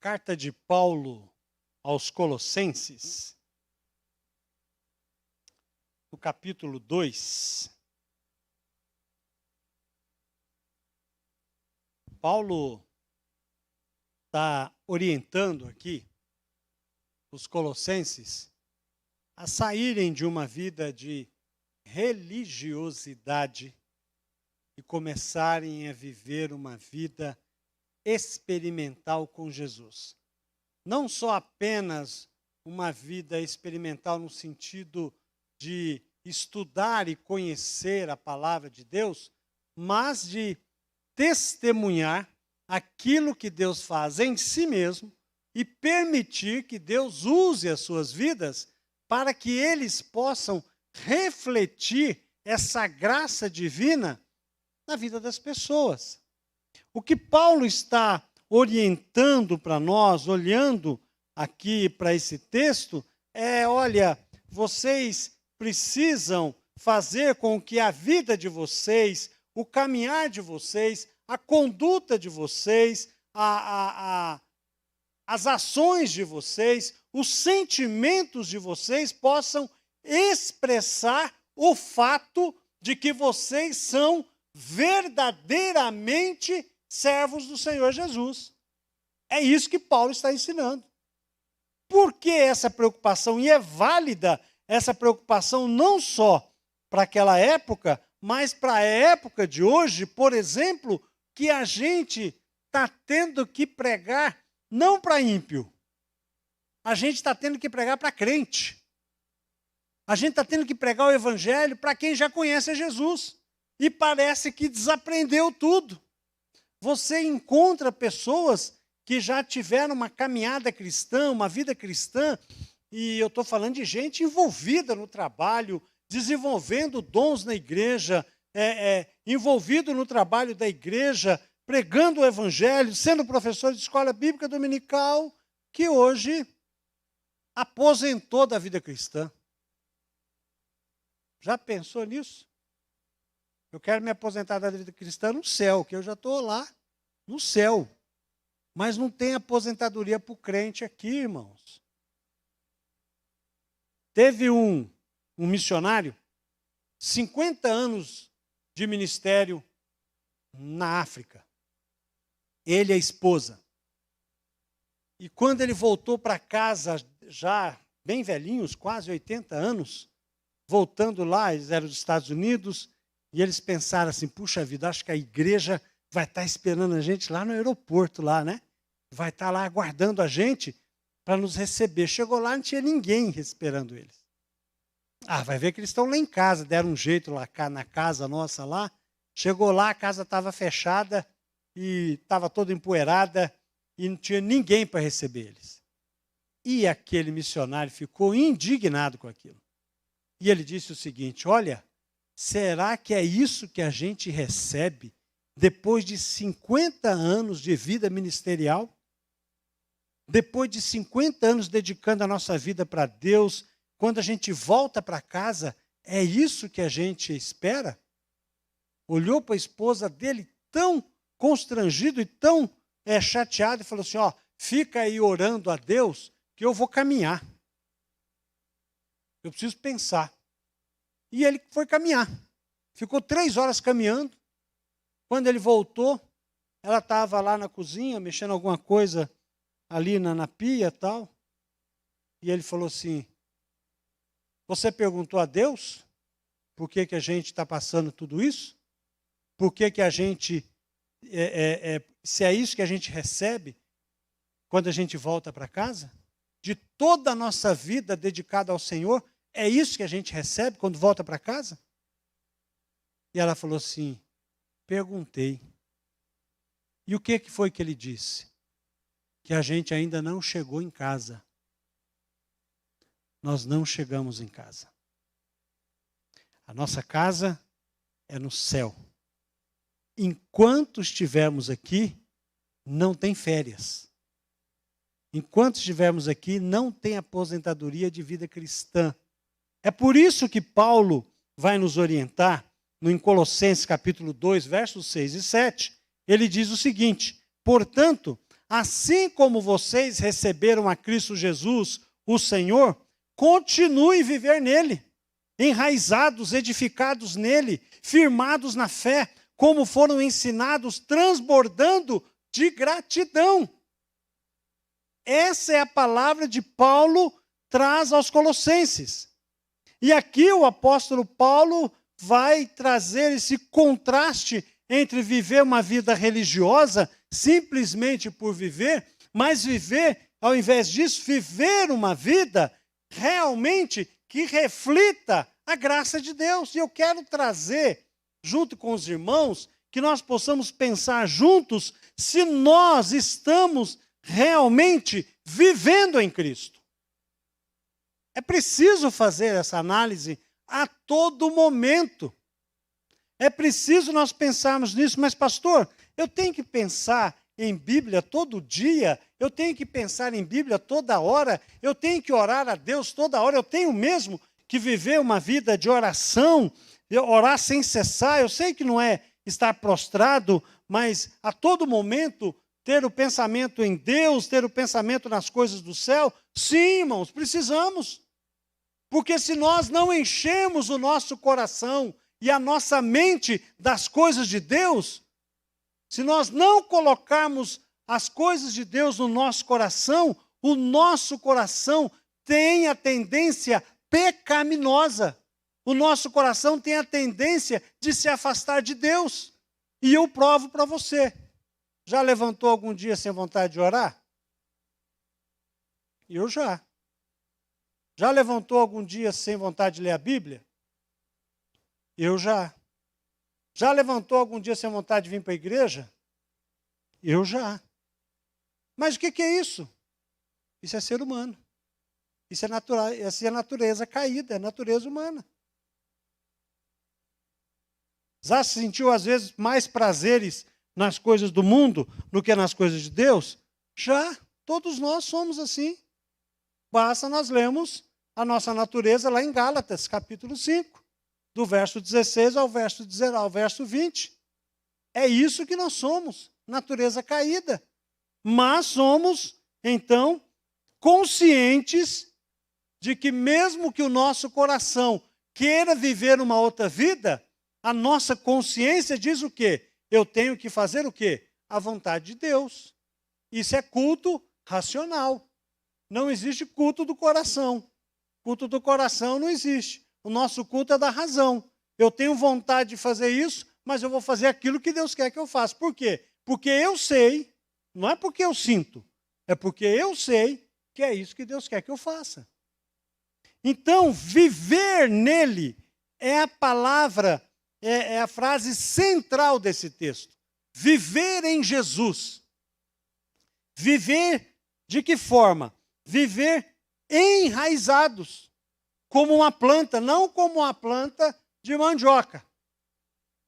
Carta de Paulo aos Colossenses, no capítulo 2. Paulo está orientando aqui os colossenses a saírem de uma vida de religiosidade e começarem a viver uma vida experimental com Jesus. Não só apenas uma vida experimental no sentido de estudar e conhecer a palavra de Deus, mas de testemunhar aquilo que Deus faz em si mesmo e permitir que Deus use as suas vidas para que eles possam refletir essa graça divina na vida das pessoas. O que Paulo está orientando para nós, olhando aqui para esse texto, olha, vocês precisam fazer com que a vida de vocês, o caminhar de vocês, a conduta de vocês, as ações de vocês, os sentimentos de vocês possam expressar o fato de que vocês são verdadeiramente servos do Senhor Jesus. É isso que Paulo está ensinando. Por que essa preocupação? E é válida essa preocupação não só para aquela época, mas para a época de hoje, por exemplo, que a gente está tendo que pregar não para ímpio. A gente está tendo que pregar para crente. A gente está tendo que pregar o evangelho para quem já conhece Jesus. E parece que desaprendeu tudo. Você encontra pessoas que já tiveram uma caminhada cristã, uma vida cristã, e eu estou falando de gente envolvida no trabalho, desenvolvendo dons na igreja, envolvido no trabalho da igreja, pregando o evangelho, sendo professor de escola bíblica dominical, que hoje aposentou da vida cristã. Já pensou nisso? Eu quero me aposentar da vida cristã no céu, que eu já estou lá no céu. Mas não tem aposentadoria para o crente aqui, irmãos. Teve um missionário, 50 anos de ministério na África. Ele e a esposa. E quando ele voltou para casa, já bem velhinhos, quase 80 anos, voltando lá, eles eram dos Estados Unidos, e eles pensaram assim, puxa vida, acho que a igreja vai estar esperando a gente lá no aeroporto, lá, né? Vai estar lá aguardando a gente para nos receber. Chegou lá, não tinha ninguém esperando eles. Vai ver que eles estão lá em casa, deram um jeito lá na casa nossa lá. Chegou lá, a casa estava fechada e estava toda empoeirada e não tinha ninguém para receber eles. E aquele missionário ficou indignado com aquilo. E ele disse o seguinte, olha, será que é isso que a gente recebe depois de 50 anos de vida ministerial? Depois de 50 anos dedicando a nossa vida para Deus, quando a gente volta para casa, é isso que a gente espera? Olhou para a esposa dele tão constrangido e tão chateado e falou assim, fica aí orando a Deus que eu vou caminhar. Eu preciso pensar. E ele foi caminhar. Ficou 3 horas caminhando. Quando ele voltou, ela estava lá na cozinha, mexendo alguma coisa ali na pia e tal. E ele falou assim, você perguntou a Deus por que a gente está passando tudo isso? Por que a gente, se é isso que a gente recebe quando a gente volta para casa? De toda a nossa vida dedicada ao Senhor, é isso que a gente recebe quando volta para casa? E ela falou assim, perguntei. E o que foi que ele disse? Que a gente ainda não chegou em casa. Nós não chegamos em casa. A nossa casa é no céu. Enquanto estivermos aqui, não tem férias. Enquanto estivermos aqui, não tem aposentadoria de vida cristã. É por isso que Paulo vai nos orientar, em Colossenses capítulo 2, versos 6 e 7, ele diz o seguinte, portanto, assim como vocês receberam a Cristo Jesus, o Senhor, continue a viver nele, enraizados, edificados nele, firmados na fé, como foram ensinados, transbordando de gratidão. Essa é a palavra de Paulo traz aos Colossenses. E aqui o apóstolo Paulo vai trazer esse contraste entre viver uma vida religiosa, simplesmente por viver, mas viver, ao invés disso, viver uma vida realmente que reflita a graça de Deus. E eu quero trazer, junto com os irmãos, que nós possamos pensar juntos se nós estamos realmente vivendo em Cristo. É preciso fazer essa análise a todo momento. É preciso nós pensarmos nisso, mas pastor, eu tenho que pensar em Bíblia todo dia, eu tenho que pensar em Bíblia toda hora, eu tenho que orar a Deus toda hora, eu tenho mesmo que viver uma vida de oração, orar sem cessar. Eu sei que não é estar prostrado, mas a todo momento ter o pensamento em Deus, ter o pensamento nas coisas do céu. Sim, irmãos, precisamos. Porque se nós não enchemos o nosso coração e a nossa mente das coisas de Deus, se nós não colocarmos as coisas de Deus no nosso coração, o nosso coração tem a tendência pecaminosa. O nosso coração tem a tendência de se afastar de Deus. E eu provo para você. Já levantou algum dia sem vontade de orar? Eu já. Já levantou algum dia sem vontade de ler a Bíblia? Eu já. Já levantou algum dia sem vontade de vir para a igreja? Eu já. Mas o que é isso? Isso é ser humano. Isso é natureza caída, é natureza humana. Já se sentiu, às vezes, mais prazeres nas coisas do mundo do que nas coisas de Deus? Já. Todos nós somos assim. Basta nós lermos a nossa natureza lá em Gálatas, capítulo 5, do verso 16 ao verso 20. É isso que nós somos, natureza caída. Mas somos, então, conscientes de que mesmo que o nosso coração queira viver uma outra vida, a nossa consciência diz o quê? Eu tenho que fazer o quê? A vontade de Deus. Isso é culto racional. Não existe culto do coração. Culto do coração não existe. O nosso culto é da razão. Eu tenho vontade de fazer isso, mas eu vou fazer aquilo que Deus quer que eu faça. Por quê? Porque eu sei, não é porque eu sinto, é porque eu sei que é isso que Deus quer que eu faça. Então, viver nele é a palavra, é a frase central desse texto. Viver em Jesus. Viver de que forma? Viver enraizados, como uma planta, não como uma planta de mandioca.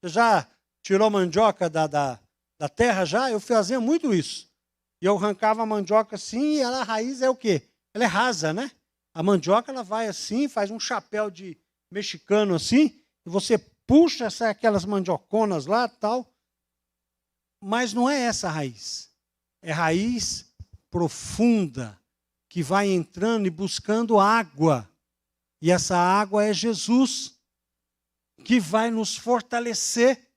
Você já tirou mandioca da terra já? Eu fazia muito isso. E eu arrancava a mandioca assim, e a raiz é o quê? Ela é rasa, né? A mandioca, ela vai assim, faz um chapéu de mexicano assim, e você puxa aquelas mandioconas lá e tal. Mas não é essa a raiz. É raiz profunda, que vai entrando e buscando água. E essa água é Jesus, que vai nos fortalecer.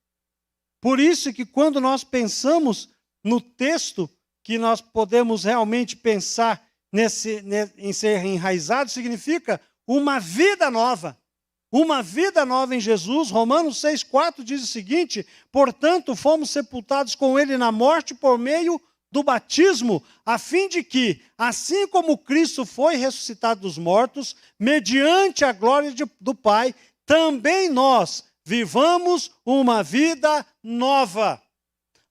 Por isso que quando nós pensamos no texto, que nós podemos realmente pensar em ser enraizado, significa uma vida nova. Uma vida nova em Jesus. Romanos 6,4 diz o seguinte: portanto, fomos sepultados com ele na morte por meio do batismo, a fim de que, assim como Cristo foi ressuscitado dos mortos, mediante a glória do Pai, também nós vivamos uma vida nova.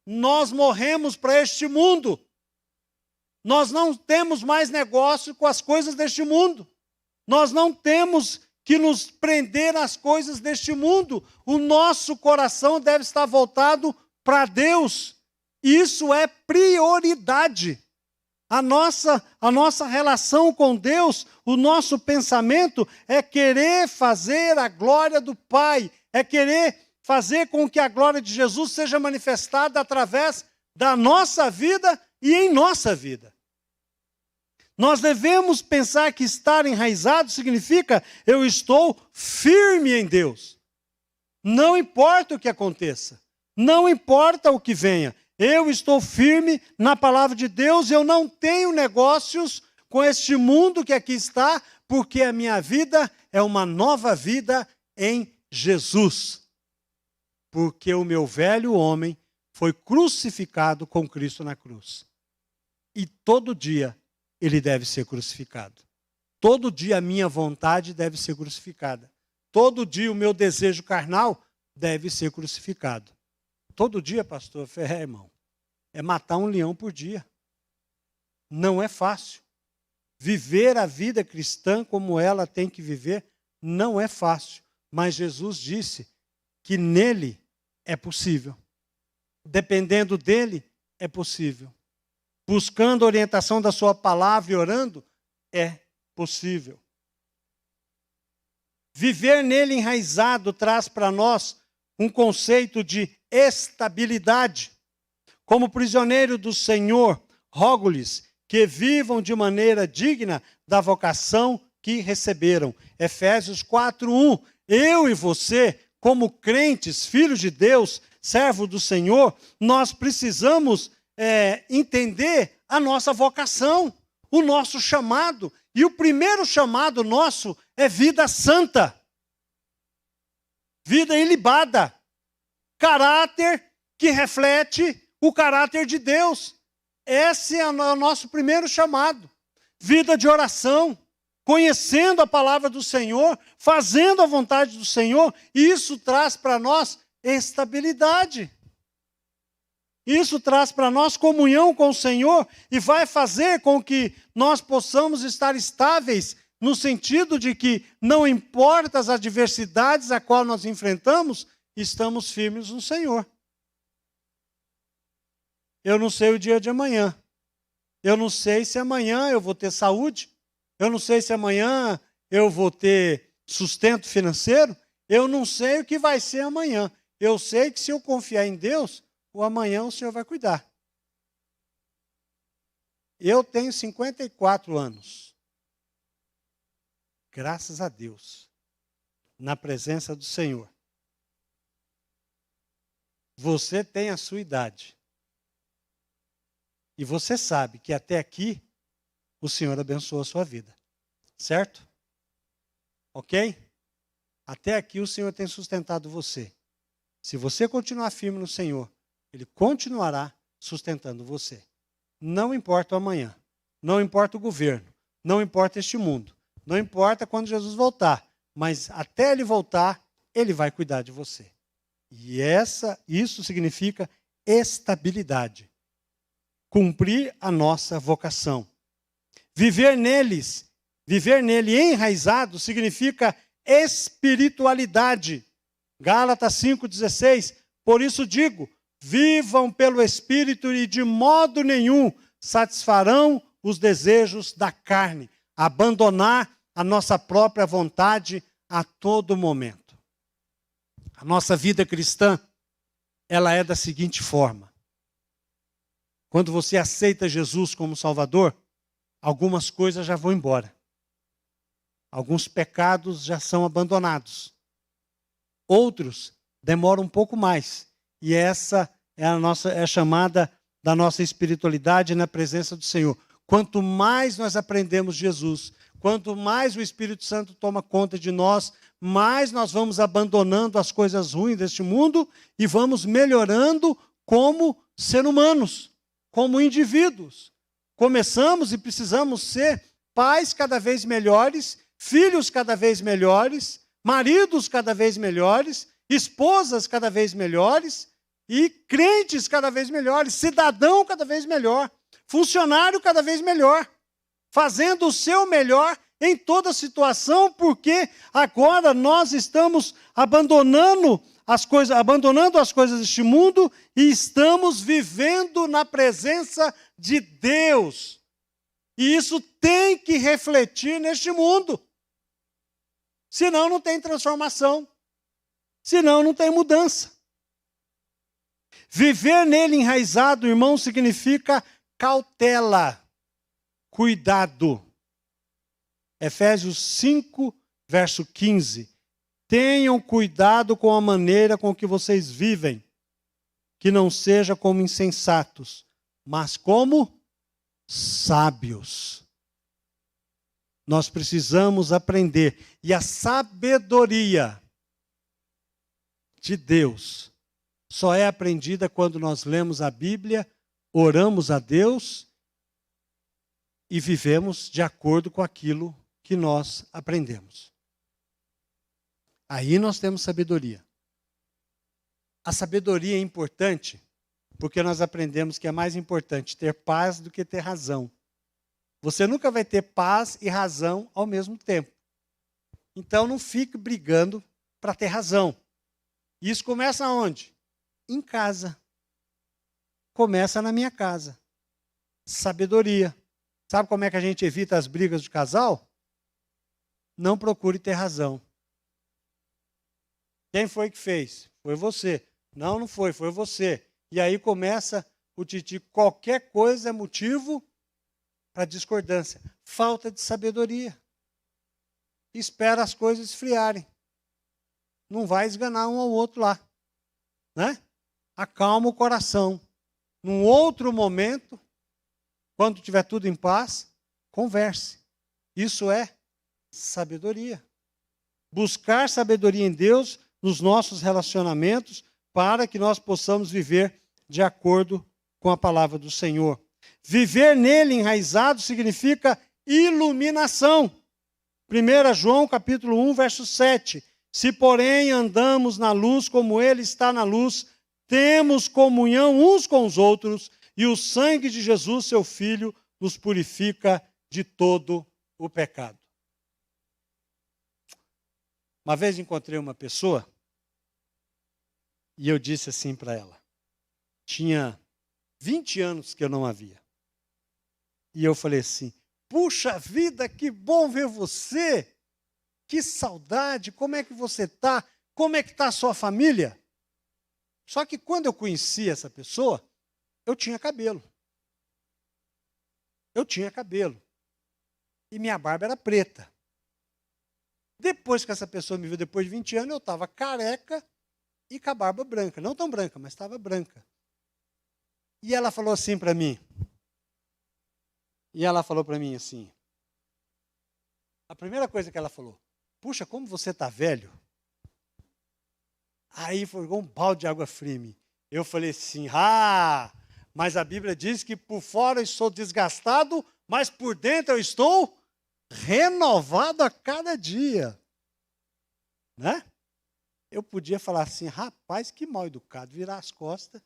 Nós morremos para este mundo. Nós não temos mais negócio com as coisas deste mundo. Nós não temos que nos prender às coisas deste mundo. O nosso coração deve estar voltado para Deus. Isso é prioridade. A nossa relação com Deus, o nosso pensamento é querer fazer a glória do Pai, é querer fazer com que a glória de Jesus seja manifestada através da nossa vida e em nossa vida. Nós devemos pensar que estar enraizado significa eu estou firme em Deus. Não importa o que aconteça, não importa o que venha, eu estou firme na palavra de Deus, eu não tenho negócios com este mundo que aqui está, porque a minha vida é uma nova vida em Jesus. Porque o meu velho homem foi crucificado com Cristo na cruz. E todo dia ele deve ser crucificado. Todo dia a minha vontade deve ser crucificada. Todo dia o meu desejo carnal deve ser crucificado. Todo dia, pastor, irmão, é matar um leão por dia. Não é fácil. Viver a vida cristã como ela tem que viver não é fácil. Mas Jesus disse que nele é possível. Dependendo dele, é possível. Buscando a orientação da sua palavra e orando, é possível. Viver nele enraizado traz para nós um conceito de estabilidade. Como prisioneiro do Senhor, rogo-lhes que vivam de maneira digna da vocação que receberam. Efésios 4:1. Eu e você, como crentes, filhos de Deus, servos do Senhor, nós precisamos entender a nossa vocação, o nosso chamado. E o primeiro chamado nosso é vida santa. Vida ilibada. Caráter que reflete o caráter de Deus. Esse é o nosso primeiro chamado. Vida de oração, conhecendo a palavra do Senhor, fazendo a vontade do Senhor, e isso traz para nós estabilidade. Isso traz para nós comunhão com o Senhor e vai fazer com que nós possamos estar estáveis no sentido de que não importa as adversidades a qual nós enfrentamos, estamos firmes no Senhor. Eu não sei o dia de amanhã. Eu não sei se amanhã eu vou ter saúde. Eu não sei se amanhã eu vou ter sustento financeiro. Eu não sei o que vai ser amanhã. Eu sei que se eu confiar em Deus, o amanhã o Senhor vai cuidar. Eu tenho 54 anos. Graças a Deus. Na presença do Senhor. Você tem a sua idade. E você sabe que até aqui o Senhor abençoou a sua vida. Certo? Ok? Até aqui o Senhor tem sustentado você. Se você continuar firme no Senhor, Ele continuará sustentando você. Não importa o amanhã. Não importa o governo. Não importa este mundo. Não importa quando Jesus voltar. Mas até Ele voltar, Ele vai cuidar de você. E isso significa estabilidade. Cumprir a nossa vocação. Viver nele enraizado significa espiritualidade. Gálatas 5,16. Por isso digo, vivam pelo Espírito e de modo nenhum satisfarão os desejos da carne. Abandonar a nossa própria vontade a todo momento. A nossa vida cristã, ela é da seguinte forma. Quando você aceita Jesus como Salvador, algumas coisas já vão embora. Alguns pecados já são abandonados. Outros demoram um pouco mais. E essa é a chamada da nossa espiritualidade na presença do Senhor. Quanto mais nós aprendemos Jesus, quanto mais o Espírito Santo toma conta de nós, mais nós vamos abandonando as coisas ruins deste mundo e vamos melhorando como seres humanos, como indivíduos. Começamos e precisamos ser pais cada vez melhores, filhos cada vez melhores, maridos cada vez melhores, esposas cada vez melhores e crentes cada vez melhores, cidadão cada vez melhor, funcionário cada vez melhor, fazendo o seu melhor em toda situação, porque agora nós estamos abandonando as coisas deste mundo e estamos vivendo na presença de Deus. E isso tem que refletir neste mundo. Senão não tem transformação. Senão não tem mudança. Viver nele enraizado, irmão, significa cautela, cuidado. Efésios 5, verso 15. Tenham cuidado com a maneira com que vocês vivem, que não seja como insensatos, mas como sábios. Nós precisamos aprender. E a sabedoria de Deus só é aprendida quando nós lemos a Bíblia, oramos a Deus e vivemos de acordo com aquilo que nós aprendemos. Aí nós temos sabedoria. A sabedoria é importante porque nós aprendemos que é mais importante ter paz do que ter razão. Você nunca vai ter paz e razão ao mesmo tempo. Então não fique brigando para ter razão. Isso começa onde? Em casa. Começa na minha casa. Sabedoria. Sabe como é que a gente evita as brigas de casal? Não procure ter razão. Quem foi que fez? Foi você. Não, não foi, foi você. E aí começa o titi. Qualquer coisa é motivo para discordância. Falta de sabedoria. Espera as coisas esfriarem. Não vai esganar um ao outro lá. Né? Acalma o coração. Num outro momento, quando tiver tudo em paz, converse. Isso é sabedoria. Buscar sabedoria em Deus nos nossos relacionamentos para que nós possamos viver de acordo com a palavra do Senhor. Viver nele enraizado significa iluminação. 1 João capítulo 1, verso 7. Se, porém, andamos na luz como ele está na luz, temos comunhão uns com os outros, e o sangue de Jesus, seu Filho, nos purifica de todo o pecado. Uma vez encontrei uma pessoa, e eu disse assim para ela, tinha 20 anos que eu não a via. E eu falei assim, puxa vida, que bom ver você, que saudade, como é que você está? Como é que está a sua família? Só que quando eu conheci essa pessoa, eu tinha cabelo. Eu tinha cabelo. E minha barba era preta. Depois que essa pessoa me viu, depois de 20 anos, eu estava careca e com a barba branca. Não tão branca, mas estava branca. E ela falou assim para mim. Assim. A primeira coisa que ela falou, puxa, como você está velho. Aí foi igual um balde de água fria em mim. Eu falei assim, mas a Bíblia diz que por fora eu estou desgastado, mas por dentro eu estou renovado a cada dia. Né? Eu podia falar assim, rapaz, que mal educado, virar as costas.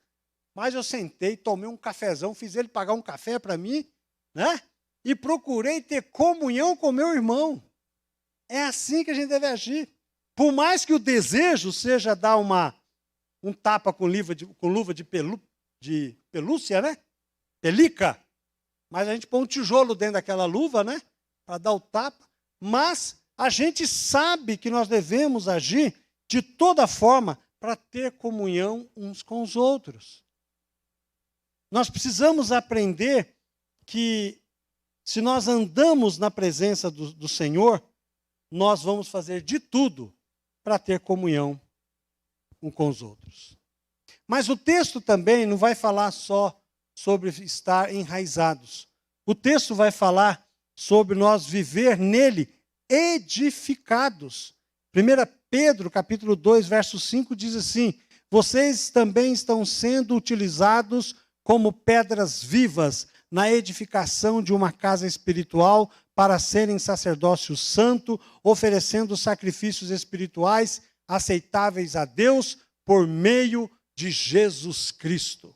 Mas eu sentei, tomei um cafezão, fiz ele pagar um café para mim, né? E procurei ter comunhão com meu irmão. É assim que a gente deve agir. Por mais que o desejo seja dar um tapa com luva de pelúcia, né? Pelica. Mas a gente põe um tijolo dentro daquela luva, né? Para dar o tapa. Mas a gente sabe que nós devemos agir de toda forma para ter comunhão uns com os outros. Nós precisamos aprender que se nós andamos na presença do Senhor, nós vamos fazer de tudo para ter comunhão um com os outros. Mas o texto também não vai falar só sobre estar enraizados. O texto vai falar sobre nós viver nele edificados. 1 Pedro, capítulo 2, verso 5, diz assim, vocês também estão sendo utilizados como pedras vivas na edificação de uma casa espiritual para serem sacerdócio santo, oferecendo sacrifícios espirituais aceitáveis a Deus por meio de Jesus Cristo.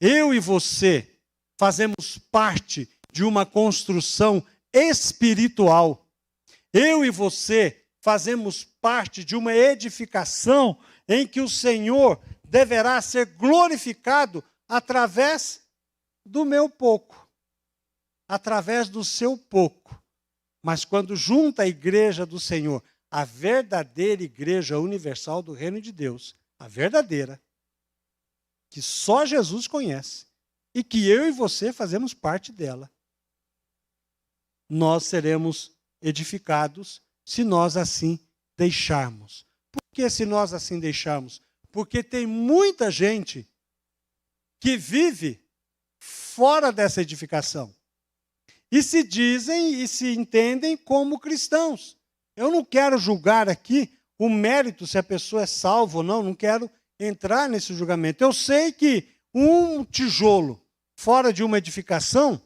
Eu e você fazemos parte de uma construção espiritual. Eu e você fazemos parte de uma edificação em que o Senhor deverá ser glorificado através do meu pouco, através do seu pouco. Mas quando junta a igreja do Senhor, a verdadeira igreja universal do reino de Deus, a verdadeira, que só Jesus conhece, e que eu e você fazemos parte dela. Nós seremos edificados se nós assim deixarmos. Por que se nós assim deixarmos? Porque tem muita gente que vive fora dessa edificação. E se dizem e se entendem como cristãos. Eu não quero julgar aqui o mérito se a pessoa é salva ou não, não quero entrar nesse julgamento. Eu sei que um tijolo fora de uma edificação,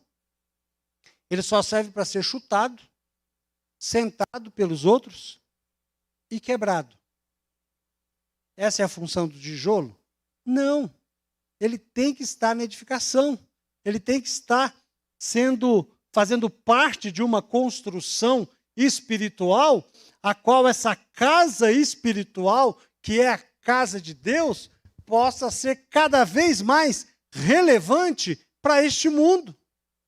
ele só serve para ser chutado, sentado pelos outros e quebrado. Essa é a função do tijolo? Não. Ele tem que estar na edificação. Ele tem que estar fazendo parte de uma construção espiritual, a qual essa casa espiritual, que é a casa de Deus, possa ser cada vez mais relevante para este mundo,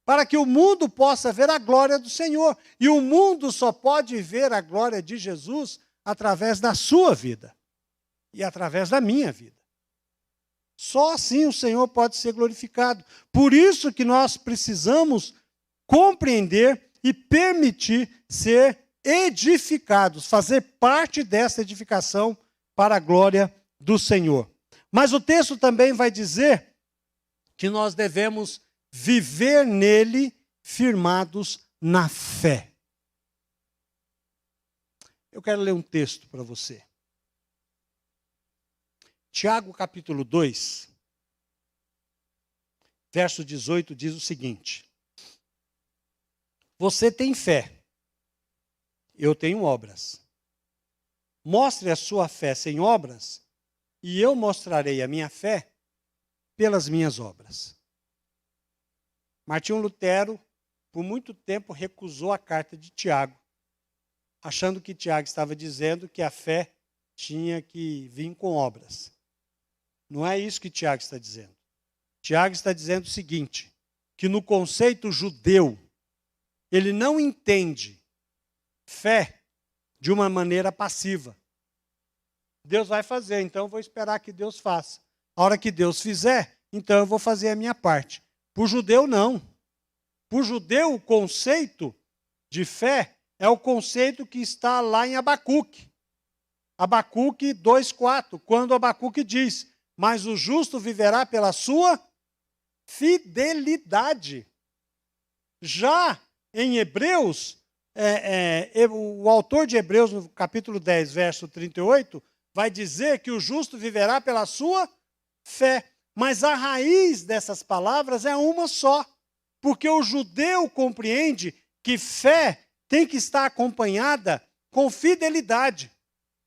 para que o mundo possa ver a glória do Senhor. E o mundo só pode ver a glória de Jesus através da sua vida e através da minha vida. Só assim o Senhor pode ser glorificado. Por isso que nós precisamos compreender e permitir ser edificados, fazer parte dessa edificação para a glória do Senhor. Mas o texto também vai dizer que nós devemos viver nele firmados na fé. Eu quero ler um texto para você. Tiago, capítulo 2, verso 18, diz o seguinte: você tem fé, eu tenho obras. Mostre a sua fé sem obras, e eu mostrarei a minha fé pelas minhas obras. Martinho Lutero, por muito tempo, recusou a carta de Tiago, achando que Tiago estava dizendo que a fé tinha que vir com obras. Não é isso que Tiago está dizendo. Tiago está dizendo o seguinte, que no conceito judeu, ele não entende fé de uma maneira passiva. Deus vai fazer, então eu vou esperar que Deus faça. A hora que Deus fizer, então eu vou fazer a minha parte. Para o judeu, não. Para o judeu, o conceito de fé é o conceito que está lá em Abacuque. Abacuque 2,4, quando Abacuque diz: mas o justo viverá pela sua fidelidade. Já em Hebreus, o autor de Hebreus, no capítulo 10, verso 38, vai dizer que o justo viverá pela sua fé. Mas a raiz dessas palavras é uma só. Porque o judeu compreende que fé tem que estar acompanhada com fidelidade.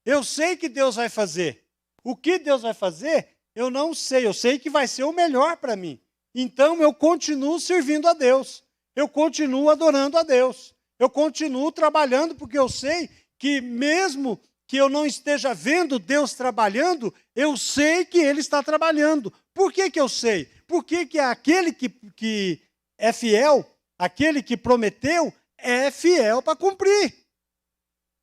Eu sei que Deus vai fazer. O que Deus vai fazer, eu não sei. Eu sei que vai ser o melhor para mim. Então eu continuo servindo a Deus. Eu continuo adorando a Deus. Eu continuo trabalhando porque eu sei que mesmo que eu não esteja vendo Deus trabalhando, eu sei que Ele está trabalhando. Por que que eu sei? Porque que aquele que é fiel, aquele que prometeu, é fiel para cumprir.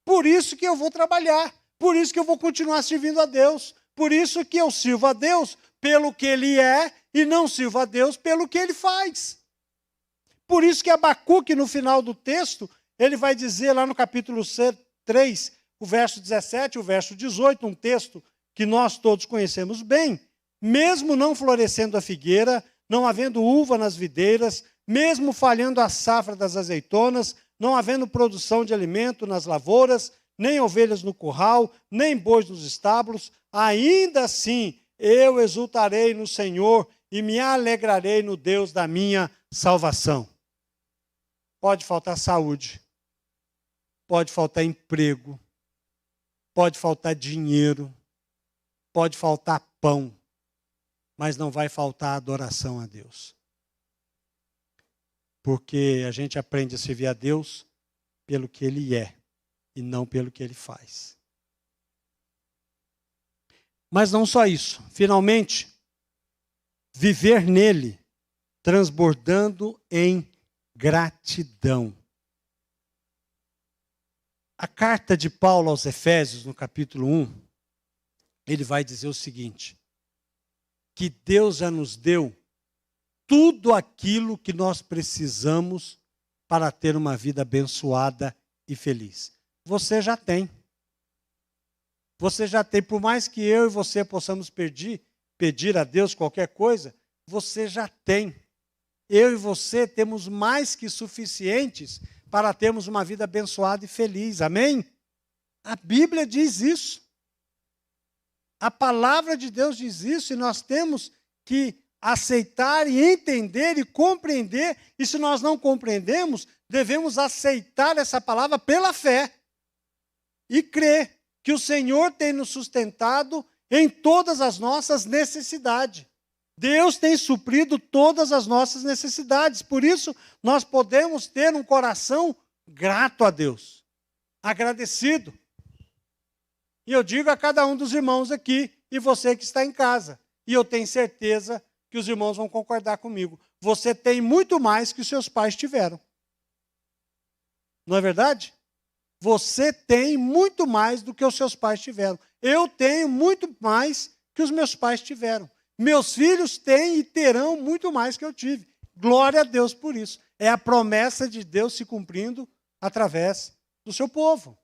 Por isso que eu vou trabalhar. Por isso que eu vou continuar servindo a Deus. Por isso que eu sirvo a Deus pelo que Ele é e não sirvo a Deus pelo que Ele faz. Por isso que Abacuque, no final do texto, ele vai dizer lá no capítulo 3, o verso 17 e o verso 18, um texto que nós todos conhecemos bem: mesmo não florescendo a figueira, não havendo uva nas videiras, mesmo falhando a safra das azeitonas, não havendo produção de alimento nas lavouras, nem ovelhas no curral, nem bois nos estábulos, ainda assim eu exultarei no Senhor e me alegrarei no Deus da minha salvação. Pode faltar saúde, pode faltar emprego, pode faltar dinheiro, pode faltar pão, mas não vai faltar adoração a Deus. Porque a gente aprende a servir a Deus pelo que Ele é e não pelo que Ele faz. Mas não só isso. Finalmente, viver nele, transbordando em gratidão. A carta de Paulo aos Efésios, no capítulo 1, ele vai dizer o seguinte: que Deus já nos deu tudo aquilo que nós precisamos para ter uma vida abençoada e feliz. Você já tem. Você já tem, por mais que eu e você possamos pedir a Deus qualquer coisa, você já tem. Eu e você temos mais que suficientes para termos uma vida abençoada e feliz. Amém? A Bíblia diz isso. A palavra de Deus diz isso e nós temos que aceitar e entender e compreender. E se nós não compreendemos, devemos aceitar essa palavra pela fé e crer que o Senhor tem nos sustentado em todas as nossas necessidades. Deus tem suprido todas as nossas necessidades. Por isso, nós podemos ter um coração grato a Deus, agradecido. E eu digo a cada um dos irmãos aqui, e você que está em casa, e eu tenho certeza que os irmãos vão concordar comigo. Você tem muito mais que os seus pais tiveram. Não é verdade? Você tem muito mais do que os seus pais tiveram. Eu tenho muito mais que os meus pais tiveram. Meus filhos têm e terão muito mais que eu tive. Glória a Deus por isso. É a promessa de Deus se cumprindo através do seu povo.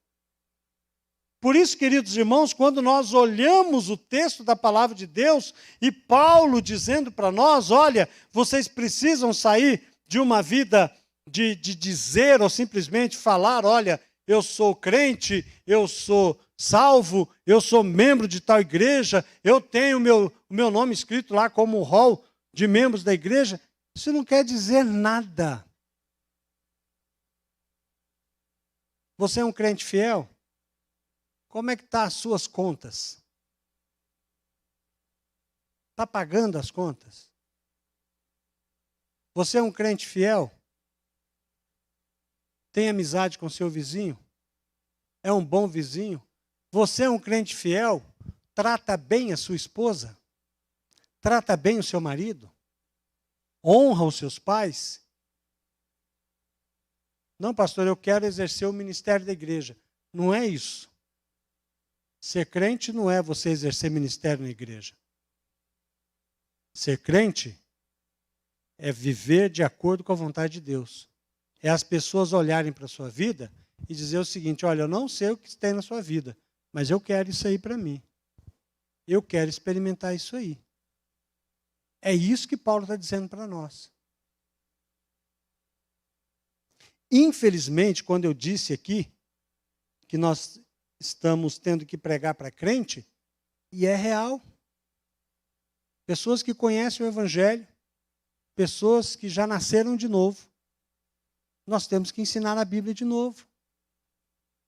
Por isso, queridos irmãos, quando nós olhamos o texto da palavra de Deus e Paulo dizendo para nós, olha, vocês precisam sair de uma vida de dizer ou simplesmente falar, olha, eu sou crente, eu sou salvo, eu sou membro de tal igreja, eu tenho o meu nome escrito lá como um hall de membros da igreja. Isso não quer dizer nada. Você é um crente fiel? Como é que estão as suas contas? Está pagando as contas? Você é um crente fiel? Tem amizade com seu vizinho? É um bom vizinho? Você é um crente fiel? Trata bem a sua esposa? Trata bem o seu marido? Honra os seus pais? Não, pastor, eu quero exercer o ministério da igreja. Não é isso. Ser crente não é você exercer ministério na igreja. Ser crente é viver de acordo com a vontade de Deus. É as pessoas olharem para a sua vida e dizer o seguinte, olha, eu não sei o que tem na sua vida, mas eu quero isso aí para mim. Eu quero experimentar isso aí. É isso que Paulo está dizendo para nós. Infelizmente, quando eu disse aqui que nós estamos tendo que pregar para crente, e é real. Pessoas que conhecem o Evangelho, pessoas que já nasceram de novo, nós temos que ensinar a Bíblia de novo.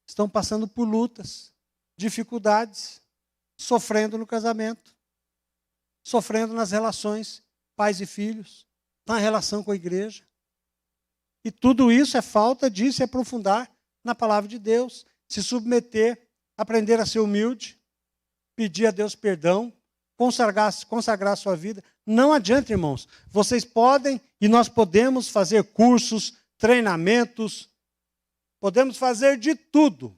Estão passando por lutas, dificuldades, sofrendo no casamento, sofrendo nas relações pais e filhos, na relação com a igreja. E tudo isso é falta de se aprofundar na palavra de Deus, se submeter, aprender a ser humilde, pedir a Deus perdão, consagrar a sua vida. Não adianta, irmãos. Vocês podem e nós podemos fazer cursos, treinamentos, podemos fazer de tudo.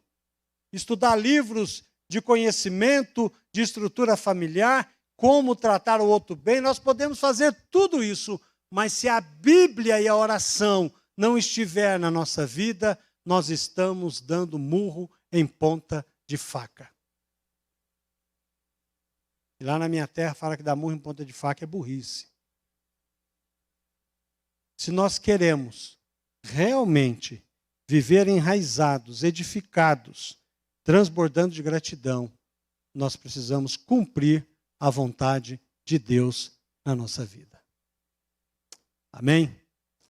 Estudar livros de conhecimento, de estrutura familiar, como tratar o outro bem, nós podemos fazer tudo isso, mas se a Bíblia e a oração não estiver na nossa vida, nós estamos dando murro em ponta de faca. E lá na minha terra fala que dar murro em ponta de faca é burrice. Se nós queremos realmente viver enraizados, edificados, transbordando de gratidão, nós precisamos cumprir a vontade de Deus na nossa vida. Amém?